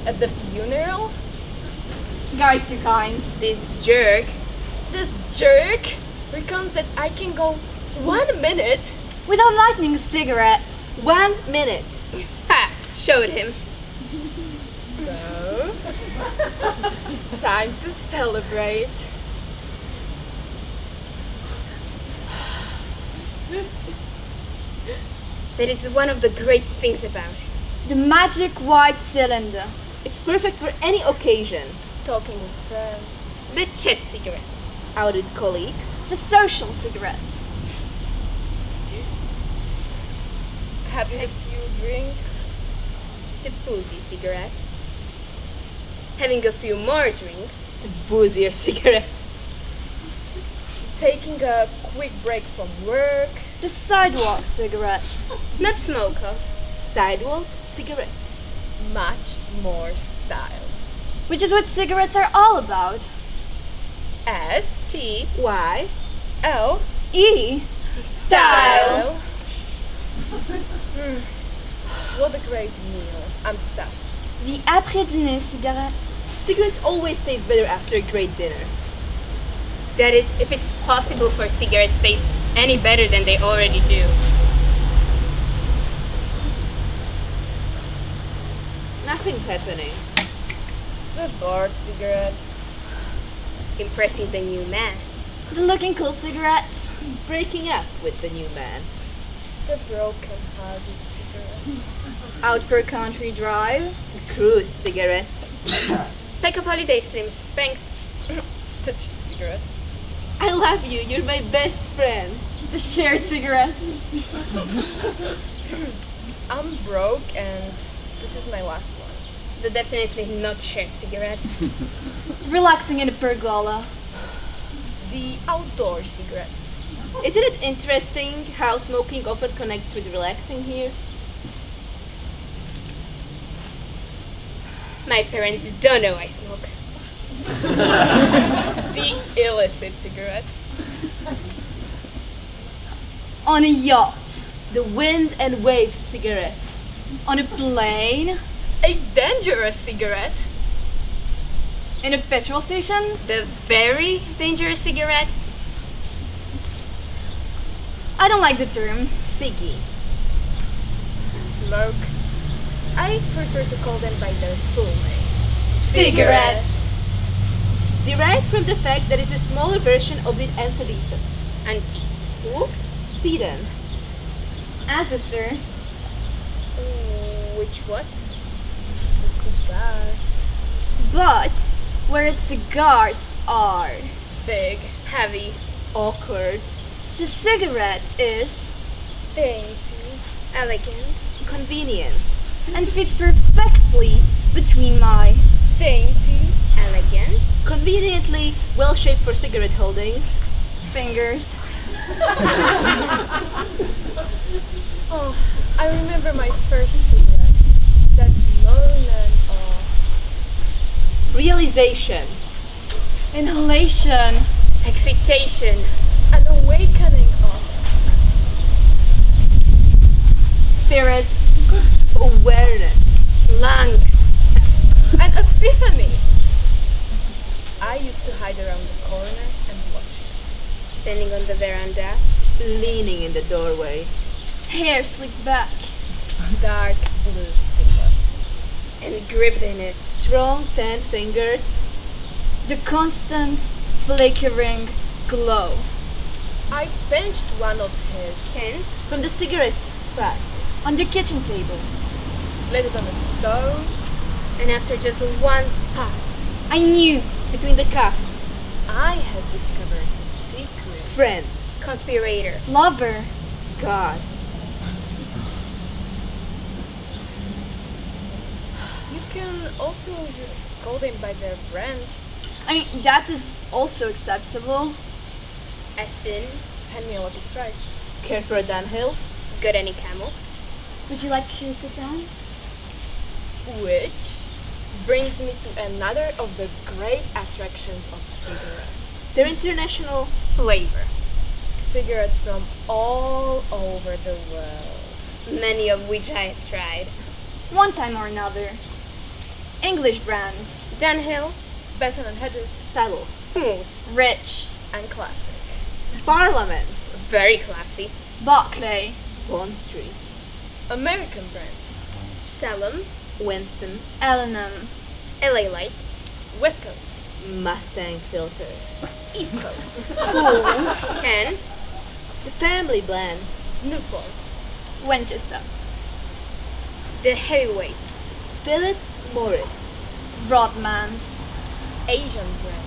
At the funeral? Guys, too kind. This jerk recounts that I can go 1 minute Without lighting a cigarette. 1 minute. Ha! Showed him. So, time to celebrate. That is one of the great things about it. The magic white cylinder. It's perfect for any occasion. Talking with friends. The chat cigarette. Out with colleagues. The social cigarette. Having a few drinks. The boozy cigarette. Having a few more drinks. The boozier cigarette. Taking a quick break from work. The sidewalk cigarette. Not smoker. Sidewalk cigarette. Much more style. Which is what cigarettes are all about. Why? STL E. style. What a great meal. I'm stuffed. The après-dîner cigarette. Cigarettes always taste better after a great dinner. That is, if it's possible for cigarettes to taste any better than they already do. Nothing's happening. The bored cigarette. Impressing the new man. The looking cool cigarette. Breaking up with the new man. The broken-hearted cigarette. Out for a country drive. The cruise cigarette. Pack of holiday slims. Thanks. The cheap cigarette. I love you. You're my best friend. The shared cigarette. I'm broke and this is my last one. The definitely not shared cigarette. Relaxing in a pergola. The outdoor cigarette. Isn't it interesting how smoking often connects with relaxing here? My parents don't know I smoke. The illicit cigarette. On a yacht. The wind and waves cigarette. On a plane. A dangerous cigarette. In a petrol station. The very dangerous cigarette. I don't like the term. Ciggy. Smoke. I prefer to call them by their full name. Cigarettes. Derived from the fact that it's a smaller version of the Ensadisa. And who? Sedan. Ancestor. Which was? The cigar. But where cigars are. Big. Heavy. Awkward. The cigarette is. Dainty. Elegant. Convenient. And fits perfectly between my. Dainty. Elegant. Conveniently well shaped for cigarette holding. Fingers. Oh, I remember my first cigarette. That moment of Realization. Inhalation. Excitation. an awakening of Spirit. Awareness. Lungs. an epiphany. I used to hide around the corner and watch. Standing on the veranda. Leaning in the doorway. Hair slicked back. Dark blue cigarette. And gripped in his Strong 10 fingers. The constant flickering glow. I pinched one of his, hands. From the cigarette pack. On the kitchen table. lit it on the stove. And after just one puff, I knew. Between the cuffs. I had discovered his secret. Friend. conspirator. Lover. God. You can also just call them by their brand. I mean, that is also acceptable. As in, Hand me a lucky strike. Care for a downhill? got any camels? Would you like to share a sit down? Which brings me to another of the great attractions of cigarettes. They're international. Flavor. Cigarettes from all over the world. Many of which I have tried. One time or another. English brands. Dunhill. Benson and Hedges, Saddle. Smooth. Rich. and classic. Parliament. Very classy. Barclay. Bond Street. American brands. Salem. Winston. Ellenham. LA Light. West Coast. Mustang filters. East Coast. Cool. Kent. The family blend. Newport. Winchester. The heavyweights. Philip Morris. Rodmans. Asian brands.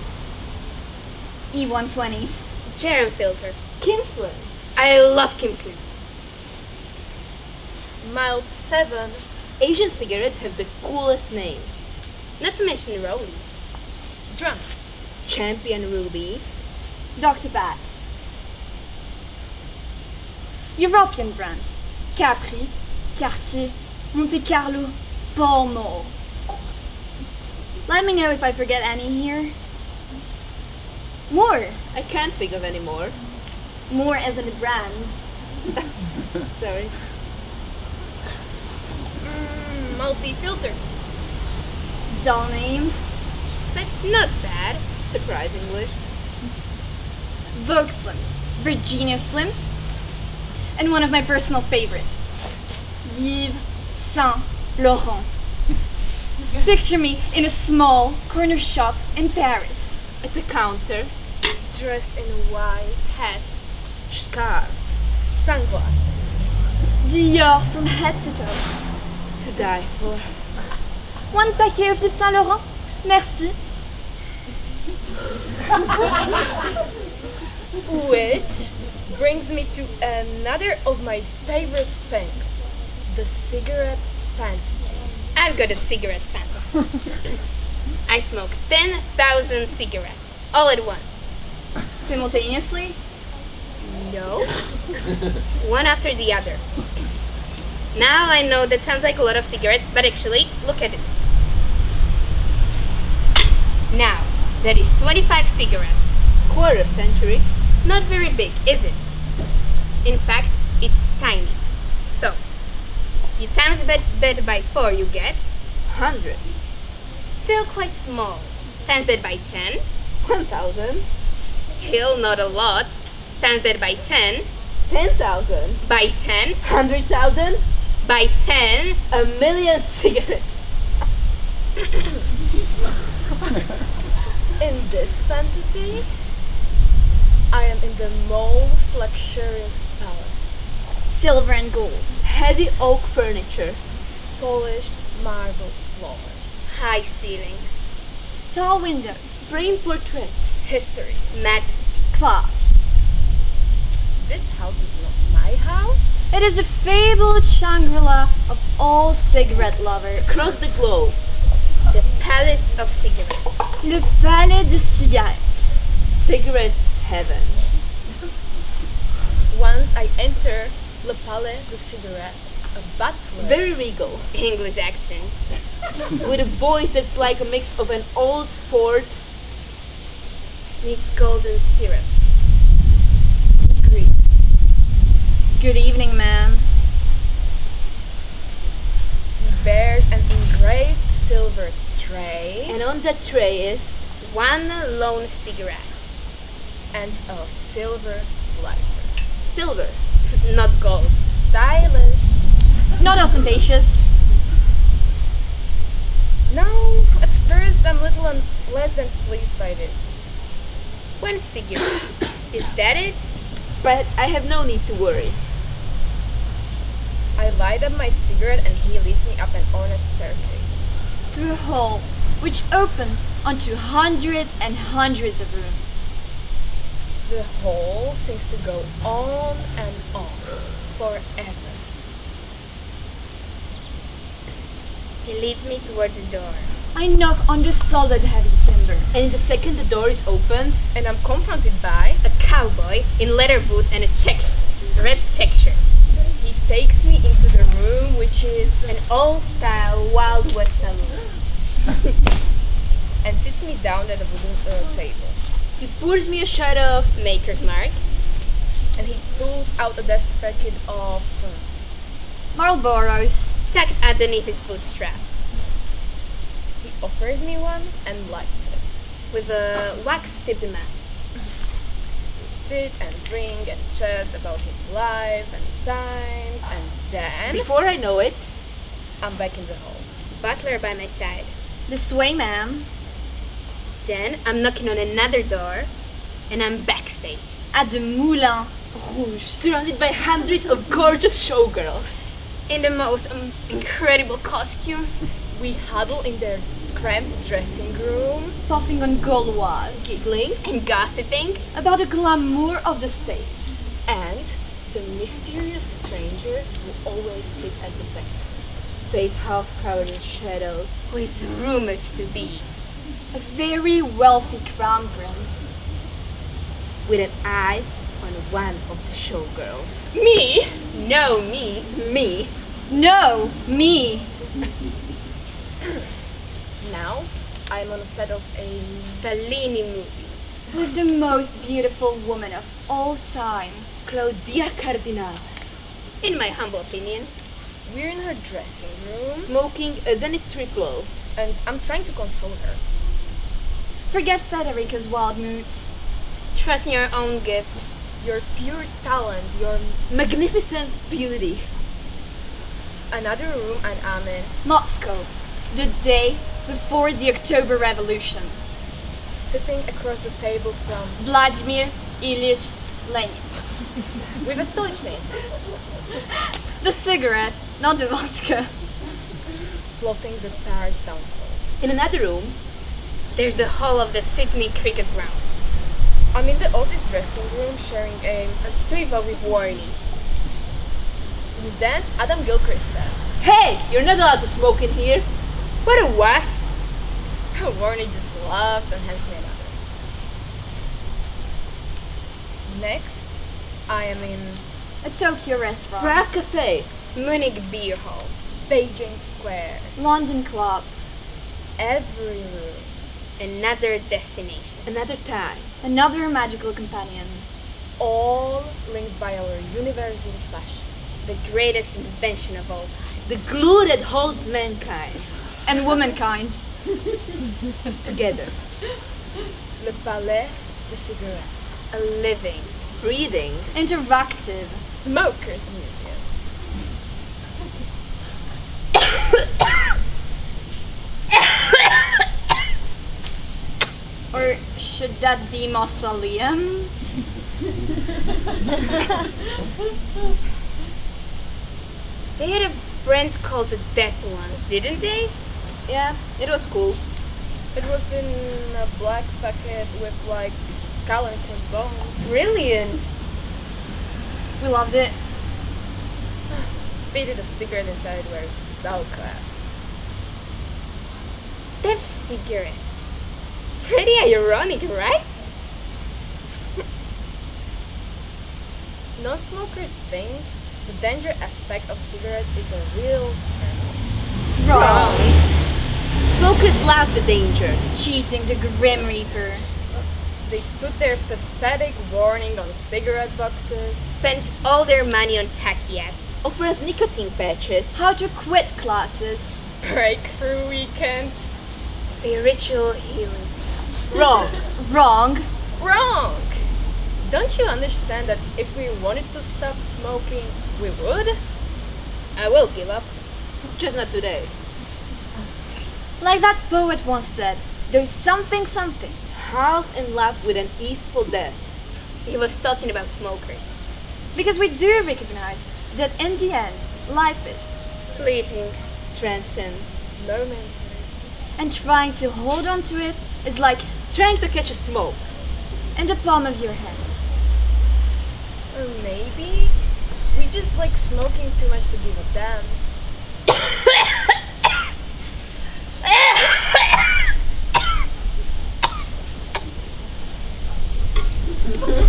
E120s. Jerem filter. Kingslands. I love Kingslands. Mild 7. Asian cigarettes have the coolest names. Not to mention Rollies. Drum. Champion Ruby. Dr. Bats. European brands. Capri. Cartier. Monte Carlo. Pall Mall. Let me know if I forget any here. More. I can't think of any more. More as in a brand. Sorry. Multi-filter. Dull name. But not bad, surprisingly. Vogue Slims. Virginia Slims. And one of my personal favorites. Yves Saint Laurent. Picture me in a small corner shop in Paris. At the counter. Dressed in white. Hat. Scarf. Sunglasses. Dior from head to toe. To die for. One paquet of Yves Saint Laurent. Merci. Which brings me to another of my favorite things. The cigarette fantasy. I've got a cigarette fantasy. I smoke 10,000 cigarettes, all at once. Simultaneously. No. One after the other. Now I know that sounds like a lot of cigarettes, but actually, look at this. Now, that is 25 cigarettes. Quarter century. Not very big, is it? In fact, it's tiny. So, you times that by 4, you get 100. Still quite small. Times that by 10, 1,000. Still not a lot. Times that by 10, 10,000. By 10, 100,000. By 10, 1,000,000 cigarettes. In this fantasy, I am in the most luxurious palace. Silver and gold. Heavy oak furniture. Polished marble floors. High ceilings. Tall windows. Framed portraits. History. Majesty. Class. This house is not my house. It is the fabled Shangri-La of all cigarette lovers. Across the globe. The palace of cigarettes. Le Palais de Cigarettes. Cigarette heaven. Once I enter Le Palais de Cigarette, a butler. Very regal. English accent. With a voice that's like a mix of an old port meets golden syrup. Greet. Good evening, ma'am. He bears an engraved silver tray and on that tray is one lone cigarette and a silver lighter. Silver, not gold. Stylish. Not ostentatious. No, at first I'm little less than pleased by this. One cigarette. Is that it? But I have no need to worry. I light up my cigarette and he leads me up an ornate staircase. To a hall which opens onto hundreds and hundreds of rooms. The hall seems to go on and on forever. He leads me towards the door. I knock on the solid heavy timber. And in the second the door is opened, and I'm confronted by a cowboy in leather boots and a red check shirt. He takes me into the room, which is an old-style Wild West saloon, and sits me down at a wooden table. He pours me a shot of Maker's Mark, and he pulls out a dust packet of Marlboros tucked underneath his bootstrap. He offers me one and lights it. With a wax-tipped match. We sit and drink and chat about his life and times, and then Before I know it, I'm back in the hall. Butler by my side. This way, ma'am. Then I'm knocking on another door, and I'm backstage. At the Moulin Rouge. surrounded by hundreds of gorgeous showgirls. In the most incredible costumes. We huddle in their cramped dressing room. Puffing on Gauloise. Giggling, And gossiping. About the glamour of the stage. And the mysterious stranger who always sits at the back. face half covered in shadow. Who is rumored to be. A very wealthy crown prince. With an eye on one of the showgirls. Me? No, me. Me. No, me. Now, I'm on a set of a Fellini movie. With the most beautiful woman of all time. Claudia Cardinal. In my humble opinion. We're in her dressing room, Smoking a Zenith Triplo. and I'm trying to console her. Forget Federica's wild moods. Trust in your own gift. Your pure talent, your Magnificent beauty. another room, and I'm in. Moscow. The day before the October Revolution. Sitting across the table from Vladimir Ilyich Lenin. with a Stolic name, The cigarette, not the vodka. plotting the Tsar's downfall. In another room, There's the hall of the Sydney cricket ground. I'm in the Aussies dressing room sharing a Striva with Warney. and then Adam Gilchrist says, hey, you're not allowed to smoke in here. What a was! Warney just laughs and hands me another. Next, I am in A Tokyo restaurant. Prague Cafe. Munich Beer Hall. Beijing Square. London club. Every room. Another destination. Another time. Another magical companion. All linked by our universal passion. The greatest invention of all time. The glue that holds mankind And womankind. together. Le Palais de Cigarettes. A living. Breathing. Interactive. Smokers Museum. Or should that be mausoleum? They had a brand called the Death Ones, didn't they? Yeah, it was cool. It was in a black packet with like skull and crossbones. Brilliant. We loved it. Faded a cigarette and thought it was sauerkraut. Deaf cigarettes. Pretty ironic, right? Non-smokers think the danger aspect of cigarettes is a real turn. Wrong. Smokers love the danger. Cheating the Grim Reaper. They put their pathetic warning on cigarette boxes. Spent all their money on tacky ads. Offer us nicotine patches. How to quit classes. Breakthrough weekends. Spiritual healing. Wrong. Wrong. Wrong! Don't you understand that if we wanted to stop smoking, we would? I will give up. Just not today. Like that poet once said, there's somethings. Half in love with an easeful death. He was talking about smokers. Because we do recognize that in the end, life is. Fleeting. Transient. Momentary. And trying to hold on to it is like Trying to catch a smoke. in the palm of your hand. Or maybe we just like smoking too much to give a damn.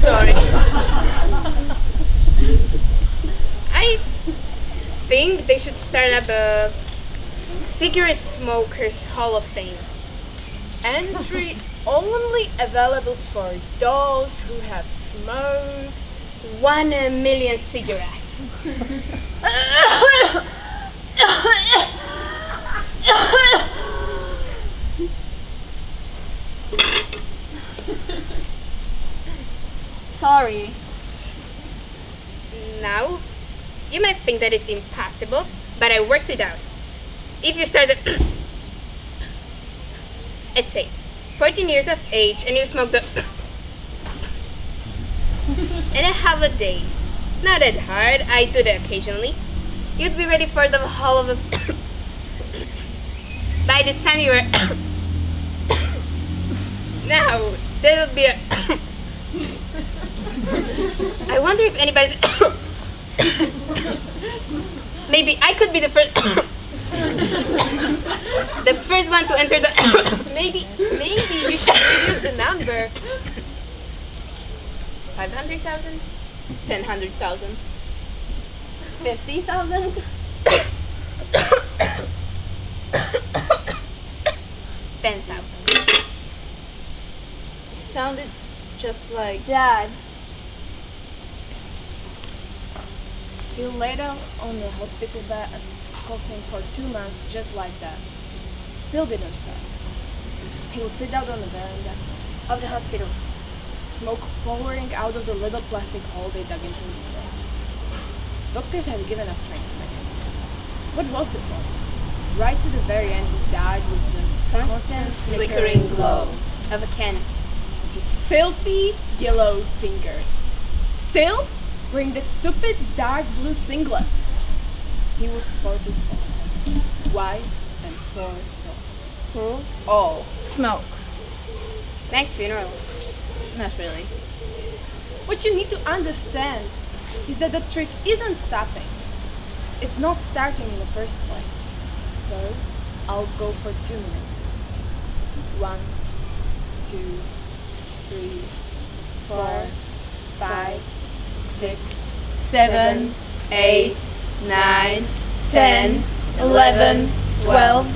Sorry. I think they should start up a Cigarette Smokers Hall of Fame. Entry only available for those who have smoked. 1 million cigarettes. sorry. Now, you might think that is impossible, but I worked it out. If you start at, let's say, 14 years of age and you smoke the and a half a day, not that hard, I do that occasionally, you'd be ready for the whole of a by the time you were now, there would be a I wonder if anybody's maybe I could be the first the first one to enter the Maybe you should reduce the number. 500,000? 10,000. 50,000? 10,000. You sounded just like Dad. He laid out on the hospital bed, coughing for 2 months just like that. Still didn't stop. He would sit out on the veranda of the hospital, smoke pouring out of the little plastic hole they dug into his throat. Doctors had given up trying to make him. What was the problem? Right to the very end, he died with the constant flickering glow Of a can. of his filthy yellow fingers. Still wearing that stupid dark blue singlet. He was 47, white and forlorn. Who? All. Smoke. Nice funeral. not really. What you need to understand is that the trick isn't stopping. It's not starting in the first place. So, I'll go for 2 minutes this time. 1, 2, 3, 4, 5, 6, 7, 8, 9, 10, 11, 12,